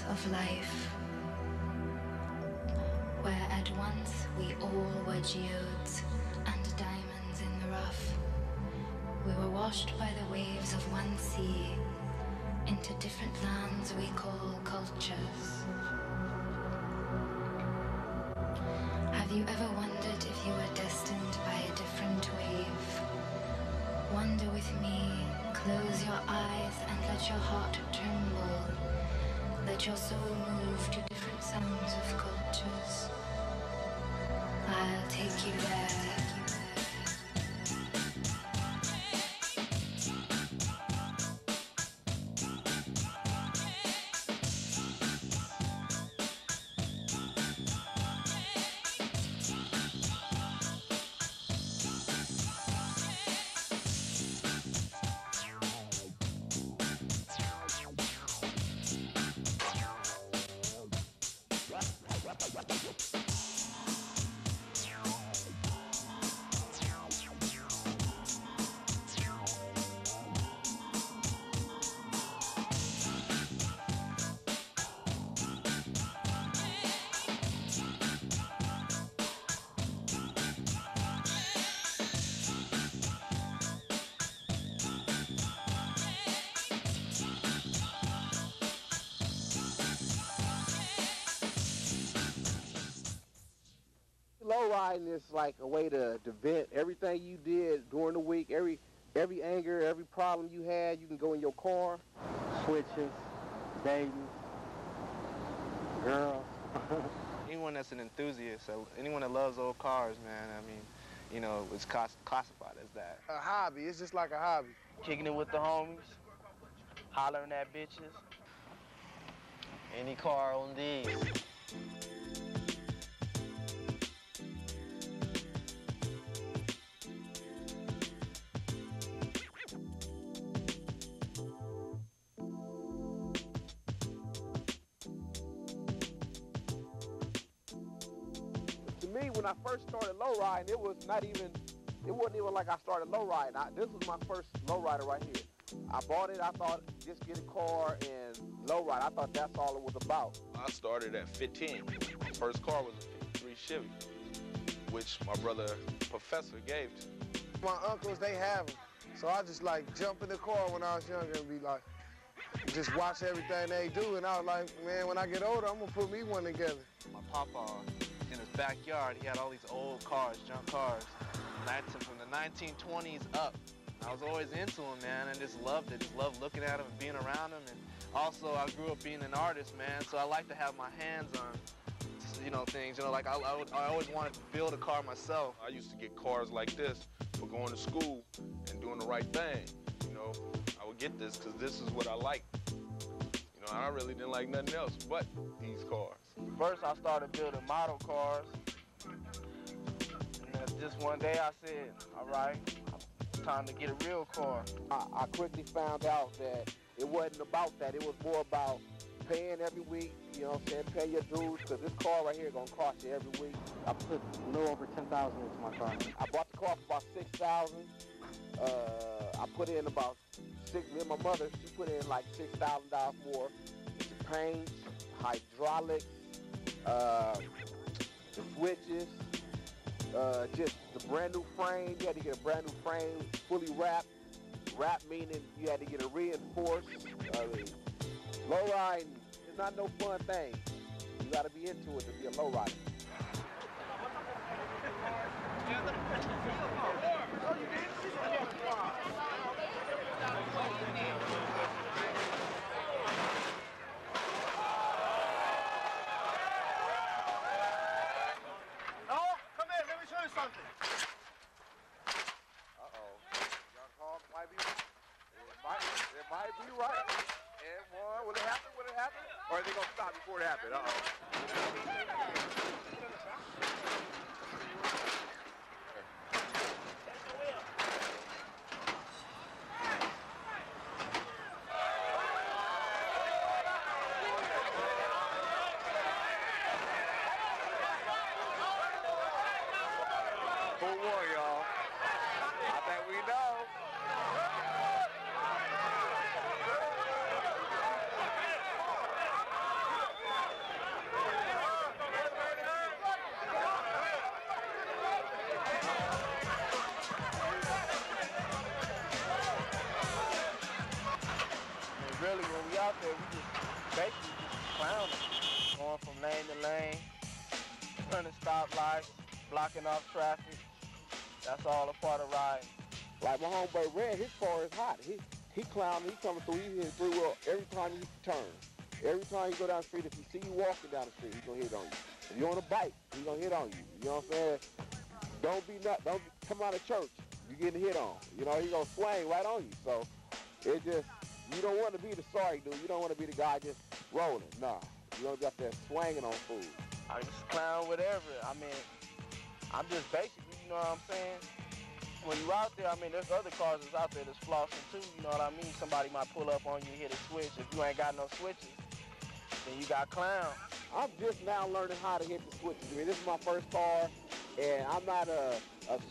of life, where at once we all were geodes and diamonds in the rough. We were washed by the waves of one sea into different lands we call cultures. Have you ever wondered if you were destined by a different wave? Wonder with me, close your eyes and let your heart tremble. Let your soul move to different sounds of cultures. I'll take you there. Low riding is like a way to vent everything you did during the week, every anger, every problem you had. You can go in your car, Switches, dating, girls. Anyone that's an enthusiast, anyone that loves old cars, man, I mean, you know, it's classified as that. A hobby, it's just like a hobby. Kicking it with the homies, hollering at bitches. Any car on these. To me, when I first started low riding, it wasn't even like I started low riding. This was my first low rider right here. I bought it, I thought just get a car and low ride. I thought that's all it was about. I started at 15. My first car was a 53 Chevy, which my brother Professor gave to me. My uncles, they have them. So I just like jump in the car when I was younger and be like, just watch everything they do. And I was like, man, when I get older, I'm gonna put me one together. My papa, in his backyard, he had all these old cars, junk cars, from the 1920s up. I was always into them, man, and just loved it. Just loved looking at them and being around them. And also, I grew up being an artist, man, so I like to have my hands on, you know, things. You know, like I always wanted to build a car myself. I used to get cars like this for going to school and doing the right thing. You know, I would get this because this is what I like. You know, I really didn't like nothing else but these cars. First, I started building model cars. And then just one day I said, all right, it's time to get a real car. I quickly found out that it wasn't about that. It was more about paying every week, you know what I'm saying, pay your dues, because this car right here is going to cost you every week. I put a little over 10,000 into my car. I bought the car for about 6,000. I put in about me and my mother, she put in like $6,000 more. It's paint, hydraulics, the switches, just the brand new frame. You had to get a brand new frame, fully wrapped. Wrap meaning you had to get it reinforced. Low riding is not no fun thing. You got to be into it to be a low rider. Something. Uh-oh. Young Hog might be right. It might be right. And boy, will it happen? Will it happen? Or are they going to stop before it happens? Uh-oh. really, when we out there, we just basically just clowning. Going from lane to lane, running stoplights, blocking off traffic. That's all a part of riding. Like my homeboy Red, his car is hot. He clowning, he coming through, he hit three wheel every time he turns. Every time you go down the street, if he see you walking down the street, he's gonna hit on you. If you're on a bike, he's gonna hit on you. You know what I'm saying? Don't come out of church. You getting hit on. You know, he's gonna swing right on you. So it just, you don't want to be the sorry dude. You don't want to be the guy just rolling. Nah, you don't got that swinging on food. I just clown whatever. I mean, I'm just basically, you know what I'm saying? When you out there, I mean, there's other cars that's out there that's flossing too, you know what I mean? Somebody might pull up on you, hit a switch. If you ain't got no switches, then you got clown. I'm just now learning how to hit the switches. I mean, this is my first car, and I'm not a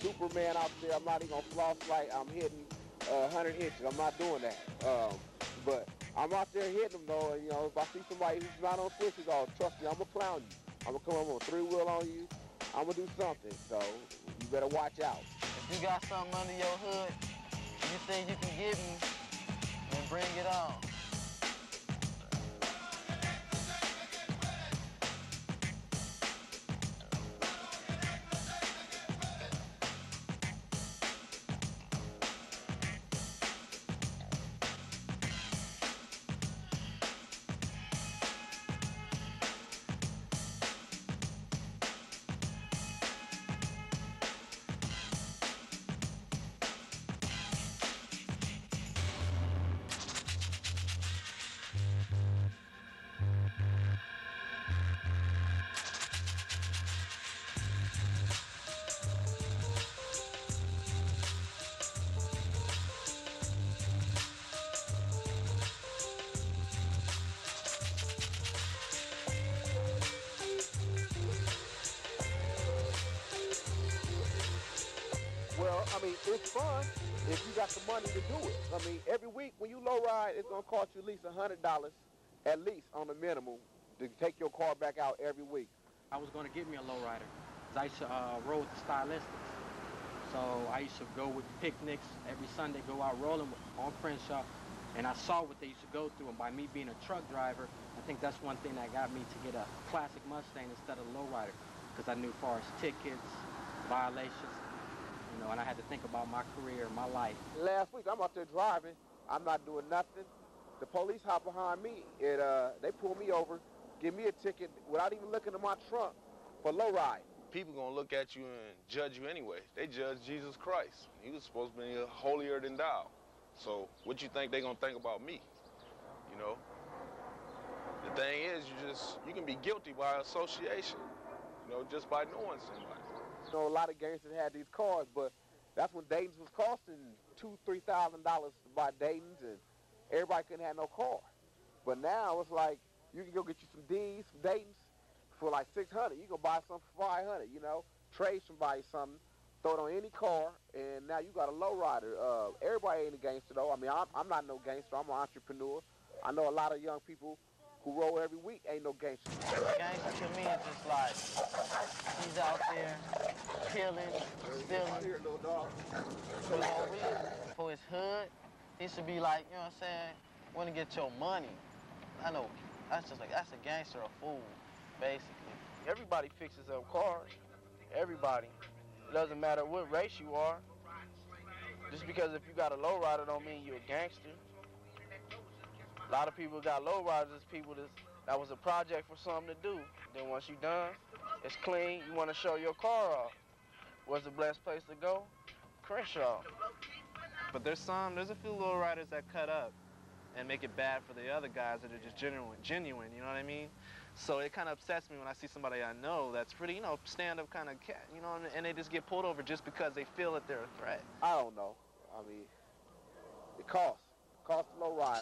Superman out there. I'm not even gonna floss like I'm hitting 100 inches. I'm not doing that. But I'm out there hitting them though, and, you know, if I see somebody who's not on switches, trust me, I'm gonna clown you. I'm gonna come up on a three-wheel on you. I'm gonna do something, so you better watch out. If you got something under your hood, you think you can get me, then bring it on. Well, I mean, it's fun if you got the money to do it. I mean, every week when you low ride, it's gonna cost you at least $100, at least on the minimum, to take your car back out every week. I was going to get me a lowrider, because I used to roll with the stylistics. So I used to go with picnics every Sunday, go out rolling on Crenshaw, and I saw what they used to go through. And by me being a truck driver, I think that's one thing that got me to get a classic Mustang instead of a lowrider, because I knew as far as tickets, violations, you know, and I had to think about my career, my life. Last week, I'm out there driving. I'm not doing nothing. The police hop behind me, and they pull me over, give me a ticket without even looking at my trunk for low ride. People gonna look at you and judge you anyway. They judge Jesus Christ. He was supposed to be holier than thou. So what you think they gonna think about me? You know? The thing is, you can be guilty by association, you know, just by knowing somebody. You know, a lot of gangsters had these cars, but that's when Dayton's was costing $2,000, $3,000 to buy Dayton's, and everybody couldn't have no car. But now it's like, you can go get you some D's, some Dayton's for like $600. You can buy some for $500, you know, trade somebody something, throw it on any car, and now you got a low rider. Everybody ain't a gangster though. I mean, I'm not no gangster, I'm an entrepreneur. I know a lot of young people who roll every week ain't no gangster. Gangster to me is just like, he's out there killing, stealing, for no reason. For his hood, he should be like, you know what I'm saying, want to get your money. I know, that's just like, that's a gangster, a fool, basically. Everybody fixes up cars, everybody. It doesn't matter what race you are. Just because if you got a lowrider don't mean you're a gangster. A lot of people got lowriders, people that was a project for something to do. Then once you're done, it's clean, you want to show your car off. What's the best place to go? Crenshaw. But there's a few lowriders that cut up and make it bad for the other guys that are just genuine, you know what I mean? So it kind of upsets me when I see somebody I know that's pretty, you know, stand-up kind of cat, you know, and they just get pulled over just because they feel that they're a threat. I don't know. I mean, it costs. It costs a low ride.